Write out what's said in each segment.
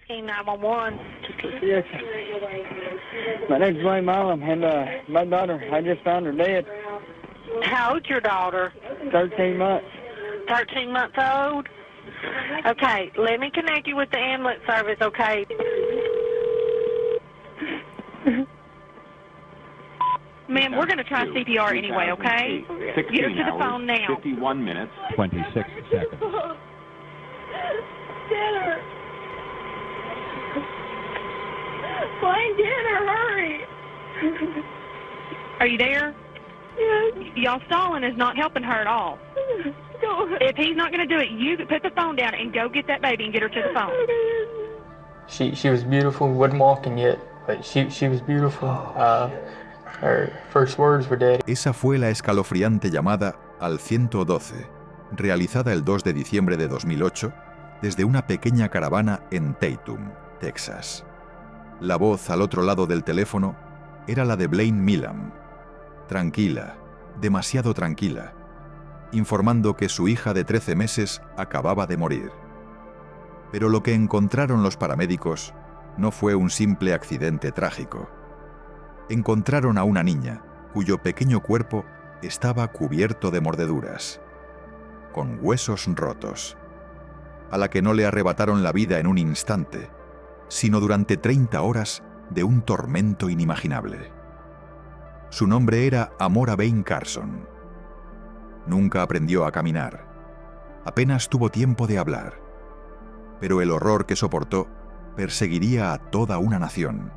asking 911. Yes. My name's Wayne Milam, and my daughter, I just found her dead. How old's your daughter? 13 months. 13 months old? Okay, let me connect you with the ambulance service, okay? Ma'am, we're going to try CPR anyway, okay? Get her to the phone now. 51 minutes. 26 seconds. Get her. Wayne, get her, hurry. Are you there? Yes. Y'all stalling is not helping her at all. Go ahead. If he's not going to do it, you put the phone down and go get that baby and get her to the phone. She was beautiful. We wasn't walking yet, but she was beautiful. Her first words were daddy. Esa fue la escalofriante llamada al 112, realizada el 2 de diciembre de 2008 desde una pequeña caravana en Tatum, Texas. La voz al otro lado del teléfono era la de Blaine Milam, tranquila, demasiado tranquila, informando que su hija de 13 meses acababa de morir. Pero lo que encontraron los paramédicos no fue un simple accidente trágico. Encontraron a una niña cuyo pequeño cuerpo estaba cubierto de mordeduras, con huesos rotos, a la que no le arrebataron la vida en un instante, sino durante 30 horas de un tormento inimaginable. Su nombre era Amora Bain Carson. Nunca aprendió a caminar. Apenas tuvo tiempo de hablar. Pero el horror que soportó perseguiría a toda una nación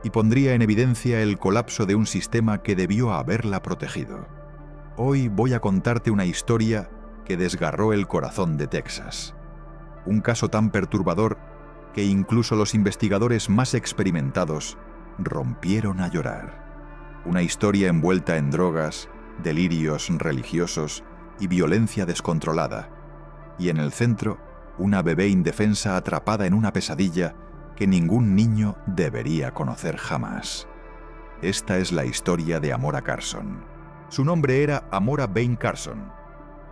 y pondría en evidencia el colapso de un sistema que debió haberla protegido. Hoy voy a contarte una historia que desgarró el corazón de Texas. Un caso tan perturbador que incluso los investigadores más experimentados rompieron a llorar. Una historia envuelta en drogas, delirios religiosos y violencia descontrolada. Y en el centro, una bebé indefensa atrapada en una pesadilla que ningún niño debería conocer jamás. Esta es la historia de Amora Carson. Su nombre era Amora Bain Carson.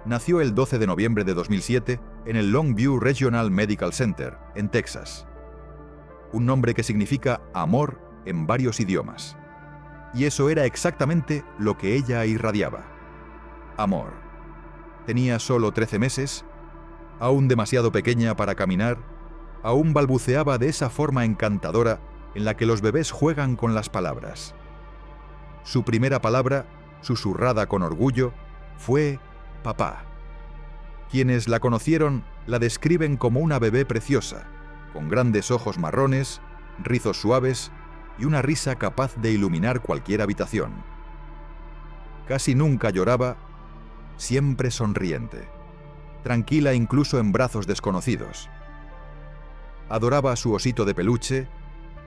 Nació el 12 de noviembre de 2007 en el Longview Regional Medical Center, en Texas. Un nombre que significa amor en varios idiomas. Y eso era exactamente lo que ella irradiaba. Amor. Tenía solo 13 meses, aún demasiado pequeña para caminar, aún balbuceaba de esa forma encantadora en la que los bebés juegan con las palabras. Su primera palabra, susurrada con orgullo, fue papá. Quienes la conocieron la describen como una bebé preciosa, con grandes ojos marrones, rizos suaves y una risa capaz de iluminar cualquier habitación. Casi nunca lloraba, siempre sonriente, tranquila incluso en brazos desconocidos. Adoraba a su osito de peluche,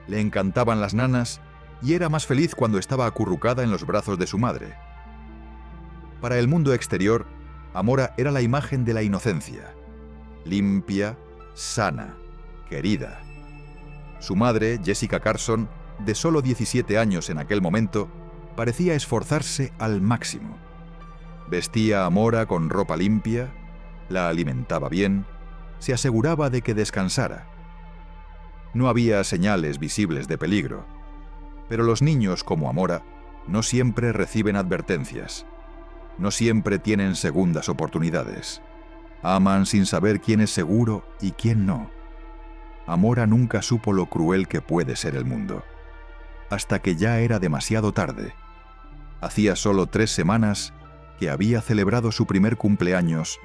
le encantaban las nanas y era más feliz cuando estaba acurrucada en los brazos de su madre. Para el mundo exterior, Amora era la imagen de la inocencia, limpia, sana, querida. Su madre, Jessica Carson, de solo 17 años en aquel momento, parecía esforzarse al máximo. Vestía a Amora con ropa limpia, la alimentaba bien, se aseguraba de que descansara. No había señales visibles de peligro, pero los niños como Amora no siempre reciben advertencias, no siempre tienen segundas oportunidades. Aman sin saber quién es seguro y quién no. Amora nunca supo lo cruel que puede ser el mundo, hasta que ya era demasiado tarde. Hacía solo 3 semanas que había celebrado su primer cumpleaños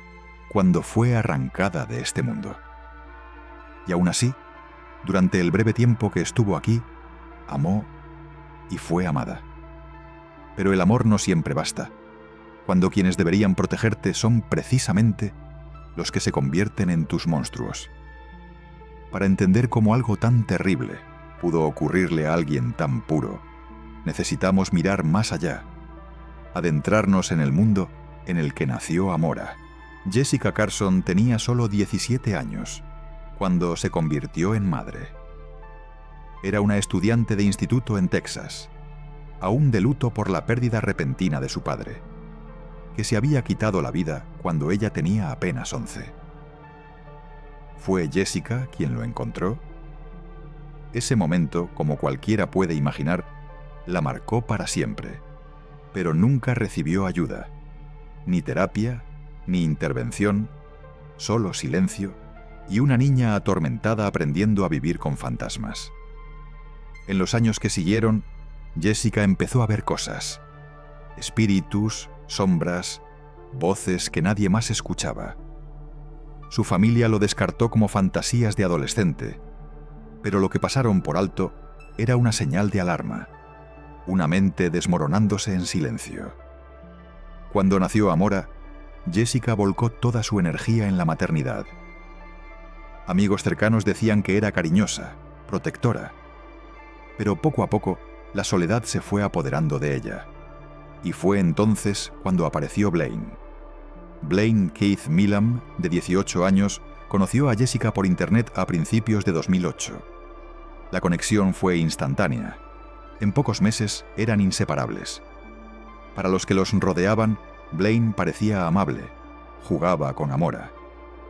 cuando fue arrancada de este mundo. Y aún así, durante el breve tiempo que estuvo aquí, amó y fue amada. Pero el amor no siempre basta, cuando quienes deberían protegerte son precisamente los que se convierten en tus monstruos. Para entender cómo algo tan terrible pudo ocurrirle a alguien tan puro, necesitamos mirar más allá, adentrarnos en el mundo en el que nació Amora. Jessica Carson tenía solo 17 años cuando se convirtió en madre. Era una estudiante de instituto en Texas, aún de luto por la pérdida repentina de su padre, que se había quitado la vida cuando ella tenía apenas 11. ¿Fue Jessica quien lo encontró? Ese momento, como cualquiera puede imaginar, la marcó para siempre, pero nunca recibió ayuda, ni terapia, ni intervención, solo silencio y una niña atormentada aprendiendo a vivir con fantasmas. En los años que siguieron, Jessica empezó a ver cosas, espíritus, sombras, voces que nadie más escuchaba. Su familia lo descartó como fantasías de adolescente, pero lo que pasaron por alto era una señal de alarma, una mente desmoronándose en silencio. Cuando nació Amora, Jessica volcó toda su energía en la maternidad. Amigos cercanos decían que era cariñosa, protectora, pero poco a poco la soledad se fue apoderando de ella. Y fue entonces cuando apareció Blaine. Blaine Keith Milam, de 18 años, conoció a Jessica por internet a principios de 2008. La conexión fue instantánea. En pocos meses eran inseparables. Para los que los rodeaban, Blaine parecía amable, jugaba con Amora,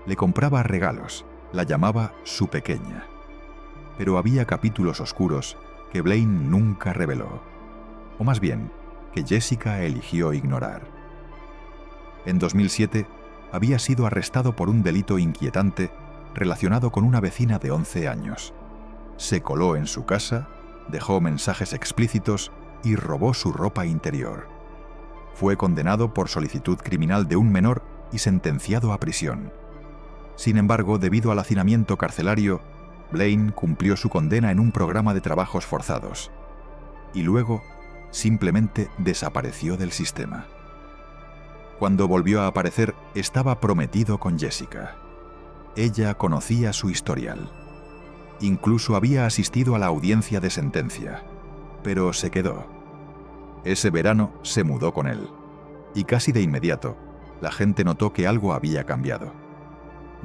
le compraba regalos, la llamaba su pequeña. Pero había capítulos oscuros que Blaine nunca reveló, o más bien, que Jessica eligió ignorar. En 2007, había sido arrestado por un delito inquietante relacionado con una vecina de 11 años. Se coló en su casa, dejó mensajes explícitos y robó su ropa interior. Fue condenado por solicitud criminal de un menor y sentenciado a prisión. Sin embargo, debido al hacinamiento carcelario, Blaine cumplió su condena en un programa de trabajos forzados. Y luego, simplemente desapareció del sistema. Cuando volvió a aparecer, estaba prometido con Jessica. Ella conocía su historial. Incluso había asistido a la audiencia de sentencia, pero se quedó. Ese verano se mudó con él, y casi de inmediato, la gente notó que algo había cambiado.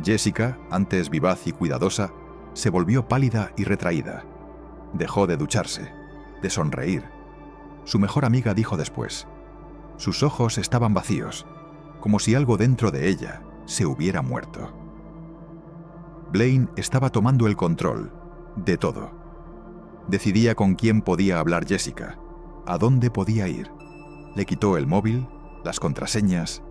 Jessica, antes vivaz y cuidadosa, se volvió pálida y retraída. Dejó de ducharse, de sonreír. Su mejor amiga dijo después: sus ojos estaban vacíos, como si algo dentro de ella se hubiera muerto. Blaine estaba tomando el control de todo. Decidía con quién podía hablar Jessica, a dónde podía ir. Le quitó el móvil, las contraseñas,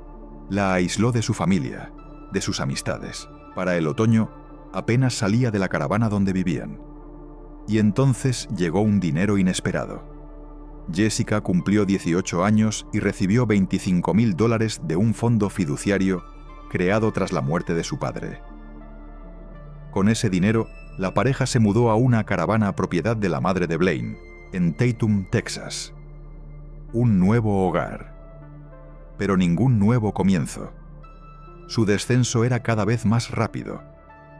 la aisló de su familia, de sus amistades. Para el otoño, apenas salía de la caravana donde vivían. Y entonces llegó un dinero inesperado. Jessica cumplió 18 años y recibió $25,000 de un fondo fiduciario creado tras la muerte de su padre. Con ese dinero, la pareja se mudó a una caravana propiedad de la madre de Blaine, en Tatum, Texas. Un nuevo hogar. Pero ningún nuevo comienzo. Su descenso era cada vez más rápido,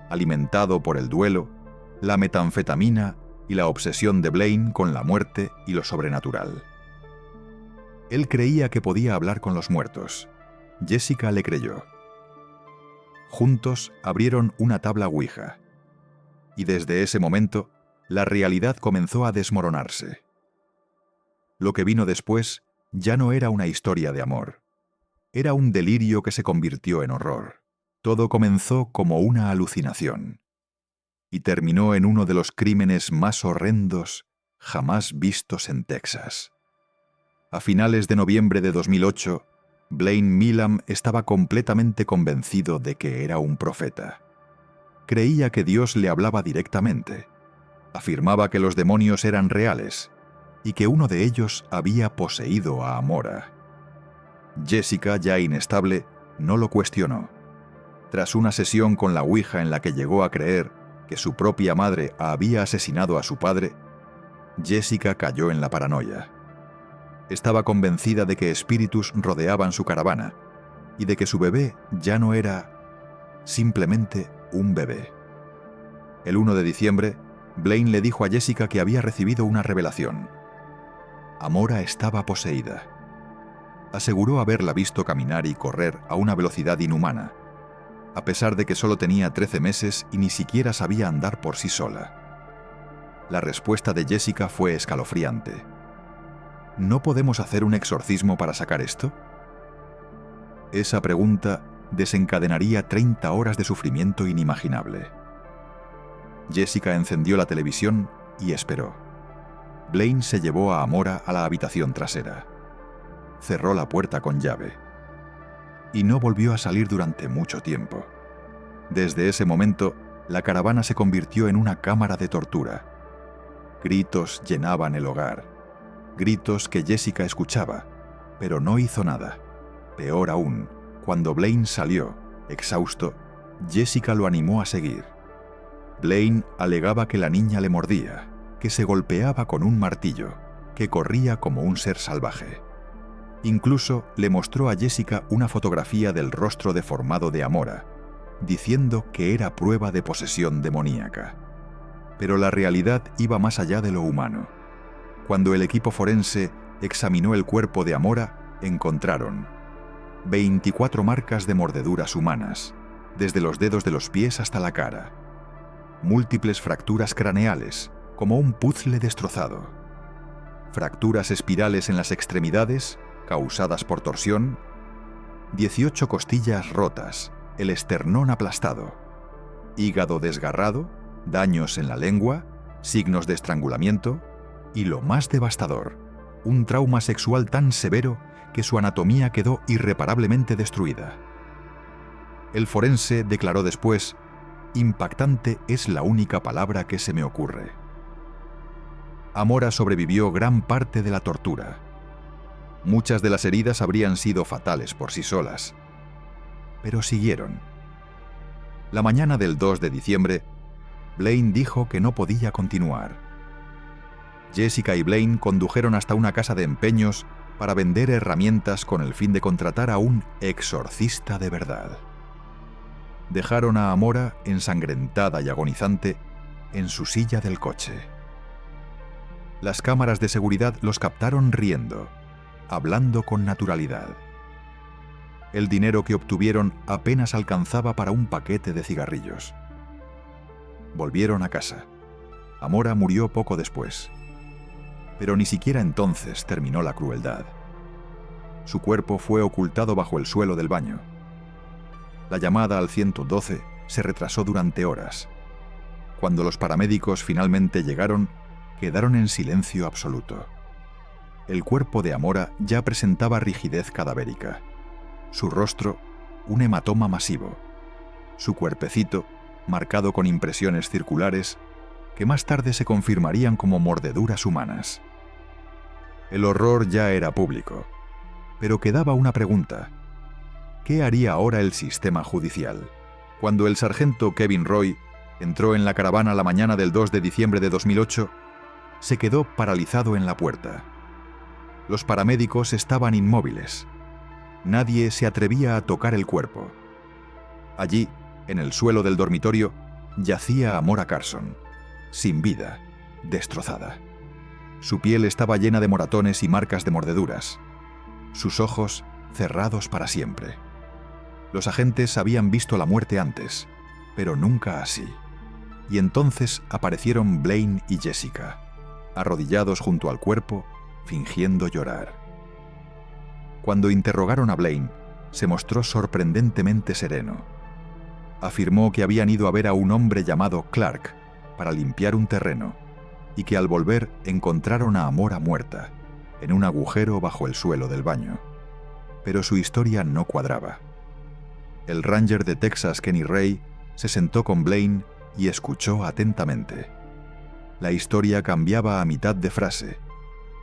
alimentado por el duelo, la metanfetamina y la obsesión de Blaine con la muerte y lo sobrenatural. Él creía que podía hablar con los muertos. Jessica le creyó. Juntos abrieron una tabla Ouija. Y desde ese momento, la realidad comenzó a desmoronarse. Lo que vino después ya no era una historia de amor. Era un delirio que se convirtió en horror. Todo comenzó como una alucinación. Y terminó en uno de los crímenes más horrendos jamás vistos en Texas. A finales de noviembre de 2008, Blaine Milam estaba completamente convencido de que era un profeta. Creía que Dios le hablaba directamente. Afirmaba que los demonios eran reales y que uno de ellos había poseído a Amora. Jessica, ya inestable, no lo cuestionó. Tras una sesión con la Ouija en la que llegó a creer que su propia madre había asesinado a su padre, Jessica cayó en la paranoia. Estaba convencida de que espíritus rodeaban su caravana y de que su bebé ya no era simplemente un bebé. El 1 de diciembre, Blaine le dijo a Jessica que había recibido una revelación. Amora estaba poseída. Aseguró haberla visto caminar y correr a una velocidad inhumana, a pesar de que solo tenía 13 meses y ni siquiera sabía andar por sí sola. La respuesta de Jessica fue escalofriante. ¿No podemos hacer un exorcismo para sacar esto? Esa pregunta desencadenaría 30 horas de sufrimiento inimaginable. Jessica encendió la televisión y esperó. Blaine se llevó a Amora a la habitación trasera. Cerró la puerta con llave. Y no volvió a salir durante mucho tiempo. Desde ese momento, la caravana se convirtió en una cámara de tortura. Gritos llenaban el hogar. Gritos que Jessica escuchaba, pero no hizo nada. Peor aún, cuando Blaine salió, exhausto, Jessica lo animó a seguir. Blaine alegaba que la niña le mordía, que se golpeaba con un martillo, que corría como un ser salvaje. Incluso le mostró a Jessica una fotografía del rostro deformado de Amora, diciendo que era prueba de posesión demoníaca. Pero la realidad iba más allá de lo humano. Cuando el equipo forense examinó el cuerpo de Amora, encontraron 24 marcas de mordeduras humanas, desde los dedos de los pies hasta la cara. Múltiples fracturas craneales, como un puzzle destrozado. Fracturas espirales en las extremidades, causadas por torsión. 18 costillas rotas, el esternón aplastado. Hígado desgarrado, daños en la lengua, signos de estrangulamiento y, lo más devastador, un trauma sexual tan severo que su anatomía quedó irreparablemente destruida. El forense declaró después: «Impactante es la única palabra que se me ocurre». Amora sobrevivió gran parte de la tortura. Muchas de las heridas habrían sido fatales por sí solas, pero siguieron. La mañana del 2 de diciembre, Blaine dijo que no podía continuar. Jessica y Blaine condujeron hasta una casa de empeños para vender herramientas con el fin de contratar a un exorcista de verdad. Dejaron a Amora, ensangrentada y agonizante, en su silla del coche. Las cámaras de seguridad los captaron riendo, hablando con naturalidad. El dinero que obtuvieron apenas alcanzaba para un paquete de cigarrillos. Volvieron a casa. Amora murió poco después. Pero ni siquiera entonces terminó la crueldad. Su cuerpo fue ocultado bajo el suelo del baño. La llamada al 112 se retrasó durante horas. Cuando los paramédicos finalmente llegaron, quedaron en silencio absoluto. El cuerpo de Amora ya presentaba rigidez cadavérica. Su rostro, un hematoma masivo. Su cuerpecito, marcado con impresiones circulares, que más tarde se confirmarían como mordeduras humanas. El horror ya era público, pero quedaba una pregunta. ¿Qué haría ahora el sistema judicial? Cuando el sargento Kevin Roy entró en la caravana la mañana del 2 de diciembre de 2008, se quedó paralizado en la puerta. Los paramédicos estaban inmóviles. Nadie se atrevía a tocar el cuerpo. Allí, en el suelo del dormitorio, yacía Amora Carson, sin vida, destrozada. Su piel estaba llena de moratones y marcas de mordeduras. Sus ojos cerrados para siempre. Los agentes habían visto la muerte antes, pero nunca así. Y entonces aparecieron Blaine y Jessica, arrodillados junto al cuerpo, fingiendo llorar. Cuando interrogaron a Blaine, se mostró sorprendentemente sereno. Afirmó que habían ido a ver a un hombre llamado Clark para limpiar un terreno y que al volver encontraron a Amora muerta, en un agujero bajo el suelo del baño. Pero su historia no cuadraba. El ranger de Texas, Kenny Ray, se sentó con Blaine y escuchó atentamente. La historia cambiaba a mitad de frase.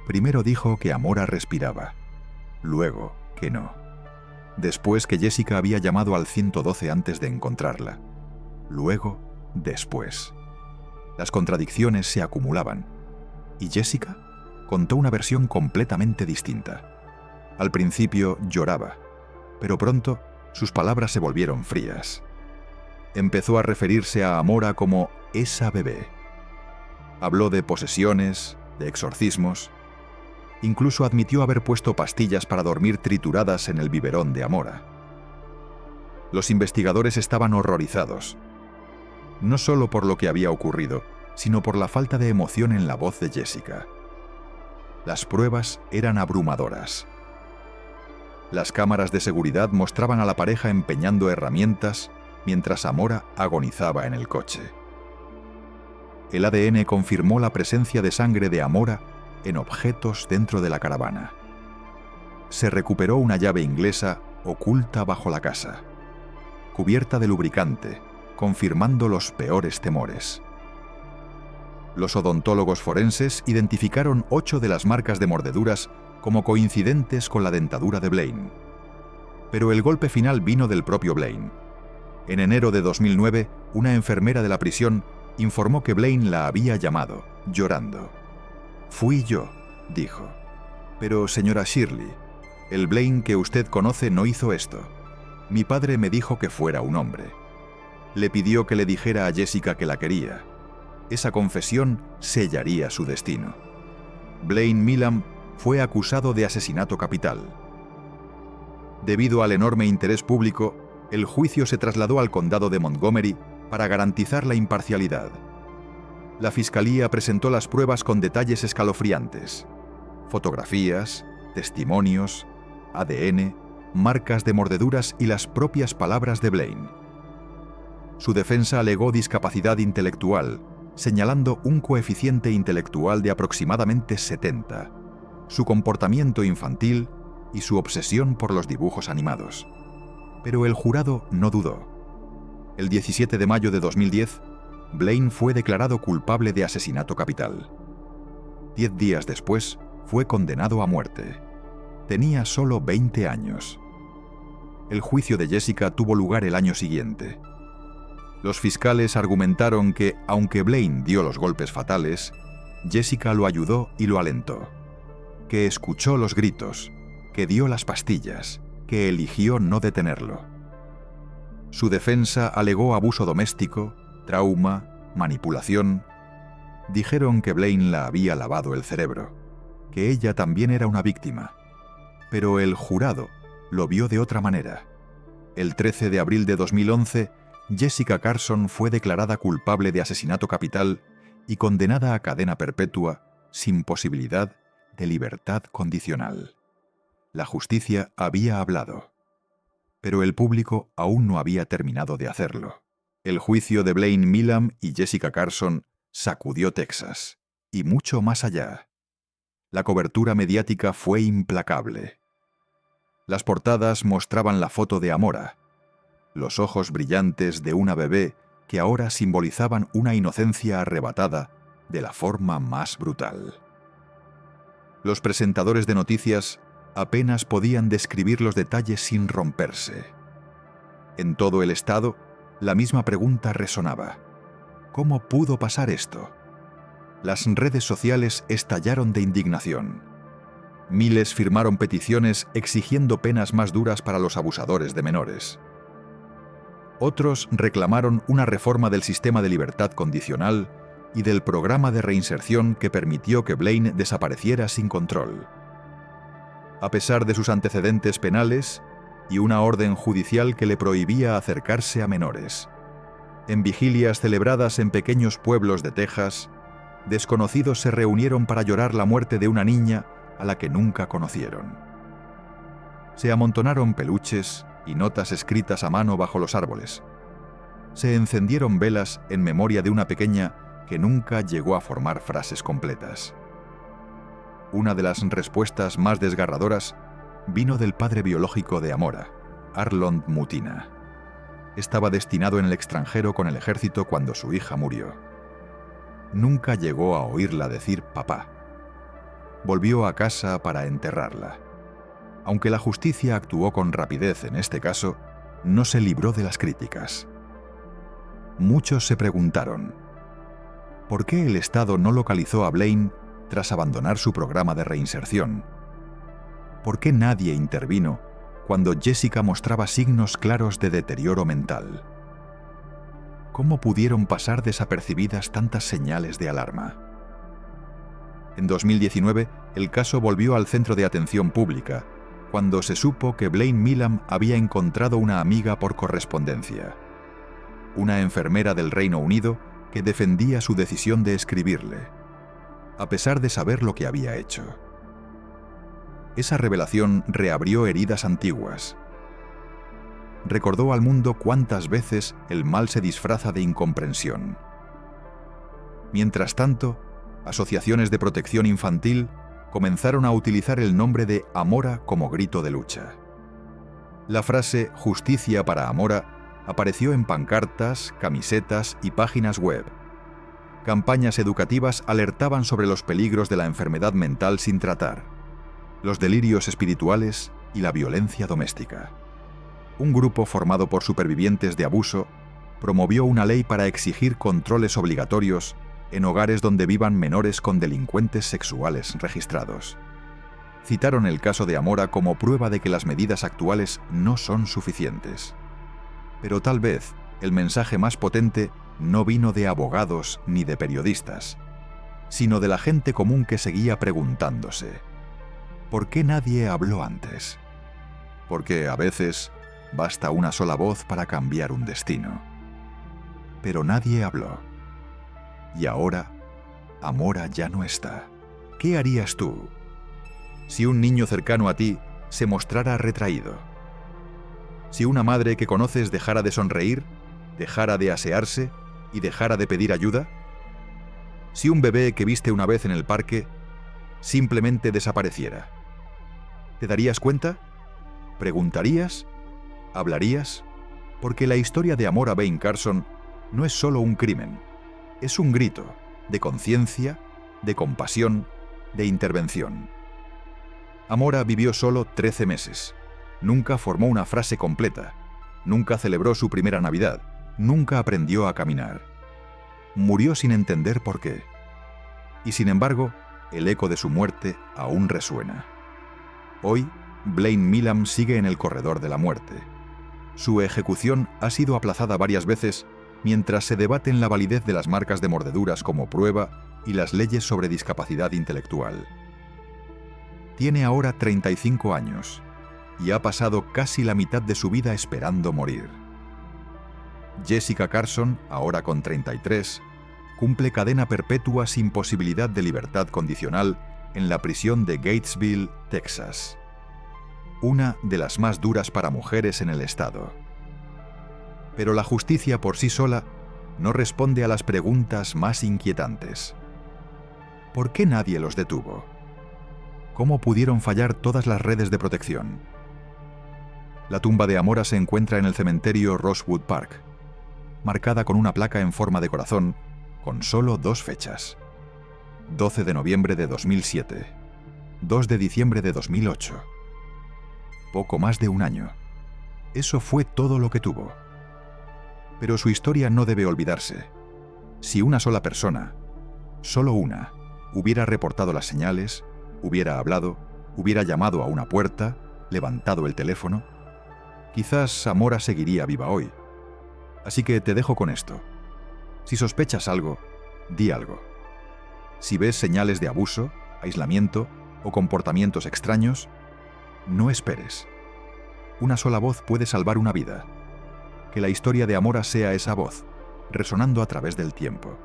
Primero dijo que Amora respiraba, luego que no. Después que Jessica había llamado al 112 antes de encontrarla. Luego, después. Las contradicciones se acumulaban. Y Jessica contó una versión completamente distinta. Al principio lloraba, pero pronto sus palabras se volvieron frías. Empezó a referirse a Amora como esa bebé. Habló de posesiones, de exorcismos. Incluso admitió haber puesto pastillas para dormir trituradas en el biberón de Amora. Los investigadores estaban horrorizados, no solo por lo que había ocurrido, sino por la falta de emoción en la voz de Jessica. Las pruebas eran abrumadoras. Las cámaras de seguridad mostraban a la pareja empeñando herramientas mientras Amora agonizaba en el coche. El ADN confirmó la presencia de sangre de Amora en objetos dentro de la caravana. Se recuperó una llave inglesa oculta bajo la casa, cubierta de lubricante, confirmando los peores temores. Los odontólogos forenses identificaron 8 de las marcas de mordeduras como coincidentes con la dentadura de Blaine. Pero el golpe final vino del propio Blaine. En enero de 2009, una enfermera de la prisión informó que Blaine la había llamado, llorando. «Fui yo», dijo. «Pero, señora Shirley, el Blaine que usted conoce no hizo esto. Mi padre me dijo que fuera un hombre. Le pidió que le dijera a Jessica que la quería. Esa confesión sellaría su destino». Blaine Milam fue acusado de asesinato capital. Debido al enorme interés público, el juicio se trasladó al condado de Montgomery para garantizar la imparcialidad. La fiscalía presentó las pruebas con detalles escalofriantes: fotografías, testimonios, ADN, marcas de mordeduras y las propias palabras de Blaine. Su defensa alegó discapacidad intelectual, señalando un coeficiente intelectual de aproximadamente 70, su comportamiento infantil y su obsesión por los dibujos animados. Pero el jurado no dudó. El 17 de mayo de 2010, Blaine fue declarado culpable de asesinato capital. 10 días después, fue condenado a muerte. Tenía solo 20 años. El juicio de Jessica tuvo lugar el año siguiente. Los fiscales argumentaron que, aunque Blaine dio los golpes fatales, Jessica lo ayudó y lo alentó, que escuchó los gritos, que dio las pastillas, que eligió no detenerlo. Su defensa alegó abuso doméstico, trauma, manipulación. Dijeron que Blaine la había lavado el cerebro, que ella también era una víctima. Pero el jurado lo vio de otra manera. El 13 de abril de 2011, Jessica Carson fue declarada culpable de asesinato capital y condenada a cadena perpetua sin posibilidad de libertad condicional. La justicia había hablado, pero el público aún no había terminado de hacerlo. El juicio de Blaine Milam y Jessica Carson sacudió Texas, y mucho más allá. La cobertura mediática fue implacable. Las portadas mostraban la foto de Amora, los ojos brillantes de una bebé que ahora simbolizaban una inocencia arrebatada de la forma más brutal. Los presentadores de noticias apenas podían describir los detalles sin romperse. En todo el estado, la misma pregunta resonaba: ¿cómo pudo pasar esto? Las redes sociales estallaron de indignación. Miles firmaron peticiones exigiendo penas más duras para los abusadores de menores. Otros reclamaron una reforma del sistema de libertad condicional y del programa de reinserción que permitió que Blaine desapareciera sin control. A pesar de sus antecedentes penales y una orden judicial que le prohibía acercarse a menores, en vigilias celebradas en pequeños pueblos de Texas, desconocidos se reunieron para llorar la muerte de una niña a la que nunca conocieron. Se amontonaron peluches y notas escritas a mano bajo los árboles. Se encendieron velas en memoria de una pequeña que nunca llegó a formar frases completas. Una de las respuestas más desgarradoras vino del padre biológico de Amora, Arlond Mutina. Estaba destinado en el extranjero con el ejército cuando su hija murió. Nunca llegó a oírla decir papá. Volvió a casa para enterrarla. Aunque la justicia actuó con rapidez en este caso, no se libró de las críticas. Muchos se preguntaron: ¿por qué el Estado no localizó a Blaine tras abandonar su programa de reinserción? ¿Por qué nadie intervino cuando Jessica mostraba signos claros de deterioro mental? ¿Cómo pudieron pasar desapercibidas tantas señales de alarma? En 2019, el caso volvió al centro de atención pública, cuando se supo que Blaine Milam había encontrado una amiga por correspondencia, una enfermera del Reino Unido que defendía su decisión de escribirle, a pesar de saber lo que había hecho. Esa revelación reabrió heridas antiguas. Recordó al mundo cuántas veces el mal se disfraza de incomprensión. Mientras tanto, asociaciones de protección infantil comenzaron a utilizar el nombre de Amora como grito de lucha. La frase «Justicia para Amora» apareció en pancartas, camisetas y páginas web. Campañas educativas alertaban sobre los peligros de la enfermedad mental sin tratar, los delirios espirituales y la violencia doméstica. Un grupo formado por supervivientes de abuso promovió una ley para exigir controles obligatorios en hogares donde vivan menores con delincuentes sexuales registrados. Citaron el caso de Amora como prueba de que las medidas actuales no son suficientes. Pero tal vez el mensaje más potente no vino de abogados ni de periodistas, sino de la gente común que seguía preguntándose: ¿por qué nadie habló antes? Porque a veces basta una sola voz para cambiar un destino. Pero nadie habló. Y ahora, Amora ya no está. ¿Qué harías tú si un niño cercano a ti se mostrara retraído? Si una madre que conoces dejara de sonreír, dejara de asearse y dejara de pedir ayuda. Si un bebé que viste una vez en el parque simplemente desapareciera. ¿Te darías cuenta? ¿Preguntarías? ¿Hablarías? Porque la historia de Amora Bain Carson no es solo un crimen. Es un grito de conciencia, de compasión, de intervención. Amora vivió solo 13 meses. Nunca formó una frase completa. Nunca celebró su primera Navidad. Nunca aprendió a caminar. Murió sin entender por qué. Y sin embargo, el eco de su muerte aún resuena. Hoy, Blaine Milam sigue en el corredor de la muerte. Su ejecución ha sido aplazada varias veces mientras se debaten la validez de las marcas de mordeduras como prueba y las leyes sobre discapacidad intelectual. Tiene ahora 35 años y ha pasado casi la mitad de su vida esperando morir. Jessica Carson, ahora con 33, cumple cadena perpetua sin posibilidad de libertad condicional en la prisión de Gatesville, Texas. Una de las más duras para mujeres en el estado. Pero la justicia por sí sola no responde a las preguntas más inquietantes. ¿Por qué nadie los detuvo? ¿Cómo pudieron fallar todas las redes de protección? La tumba de Amora se encuentra en el cementerio Rosewood Park, marcada con una placa en forma de corazón con solo 2 fechas: 12 de noviembre de 2007, 2 de diciembre de 2008. Poco más de un año. Eso fue todo lo que tuvo. Pero su historia no debe olvidarse. Si una sola persona, solo una, hubiera reportado las señales, hubiera hablado, hubiera llamado a una puerta, levantado el teléfono, quizás Amora seguiría viva hoy. Así que te dejo con esto. Si sospechas algo, di algo. Si ves señales de abuso, aislamiento o comportamientos extraños, no esperes. Una sola voz puede salvar una vida. Que la historia de Amora sea esa voz, resonando a través del tiempo.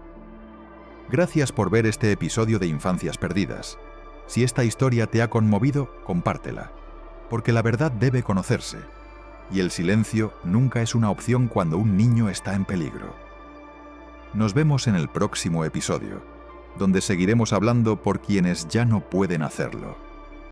Gracias por ver este episodio de Infancias Perdidas. Si esta historia te ha conmovido, compártela, porque la verdad debe conocerse, y el silencio nunca es una opción cuando un niño está en peligro. Nos vemos en el próximo episodio, donde seguiremos hablando por quienes ya no pueden hacerlo.